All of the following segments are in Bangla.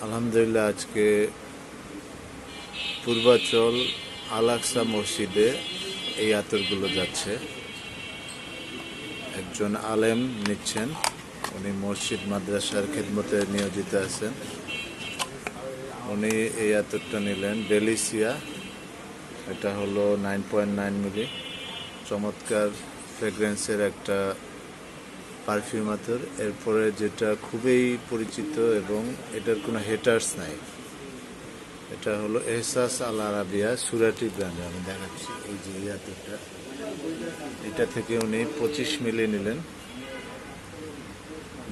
আলহামদুলিল্লাহ, আজকে পূর্বাচল আল আকসা মসজিদে এই আতরগুলো যাচ্ছে। একজন আলেম নিচ্ছেন, উনি মসজিদ মাদ্রাসার খেদমতে নিয়োজিত আছেন। উনি এই আতরটা নিলেন ডেলিসিয়া, এটা হলো 9.9 মিলি, চমৎকার ফ্রেগ্রেন্সের একটা পারফিউম আতর। এরপরে যেটা খুবই পরিচিত এবং এটার কোনো হেটার্স নাই, এটা হলো এহসাস আল আরাবিয়া সুরাটি ব্র্যান্ডে। আমি দেখাচ্ছি, এই যে এই আতরটা, এটা থেকে উনি 25 মিলি নিলেন।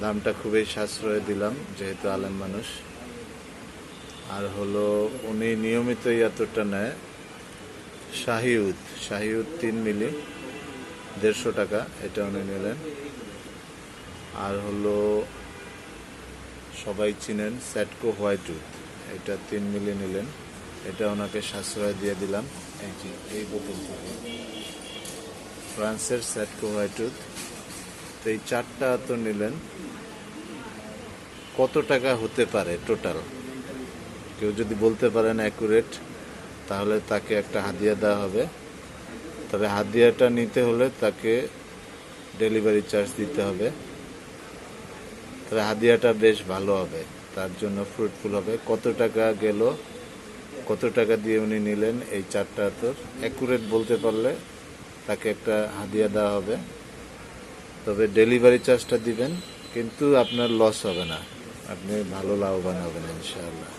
দামটা খুবই সাশ্রয় দিলাম যেহেতু আলেম মানুষ। আর হলো উনি নিয়মিত এই আতরটা নেয় শাহিউদ 3 মিলি, 150 টাকা, এটা উনি নিলেন। আর হলো সবাই চিনেন স্যাটকো হোয়াইটউড, এটা 3 মিলি নিলেন, এটা ওনাকে সাশ্রয় দিয়ে দিলাম। এই বোতল থেকে ফ্রান্সের স্যাটকো হোয়াইটউড। তো এই 4টা তো নিলেন। কত টাকা হতে পারে টোটাল? কেউ যদি বলতে পারেন অ্যাকুরেট, তাহলে তাকে একটা হাদিয়া দেওয়া হবে। তবে হাদিয়াটা নিতে হলে তাকে ডেলিভারি চার্জ দিতে হবে। তবে হাদিয়াটা বেশ ভালো হবে, তার জন্য ফ্রুটফুল হবে। কত টাকা গেল, কত টাকা দিয়ে উনি নিলেন এই 4টা আতর, অ্যাকুরেট বলতে পারলে তাকে একটা হাদিয়া দেওয়া হবে। তবে ডেলিভারি চার্জটা দিবেন, কিন্তু আপনার লস হবে না, আপনি ভালো লাভবান হবেন ইনশাআল্লাহ।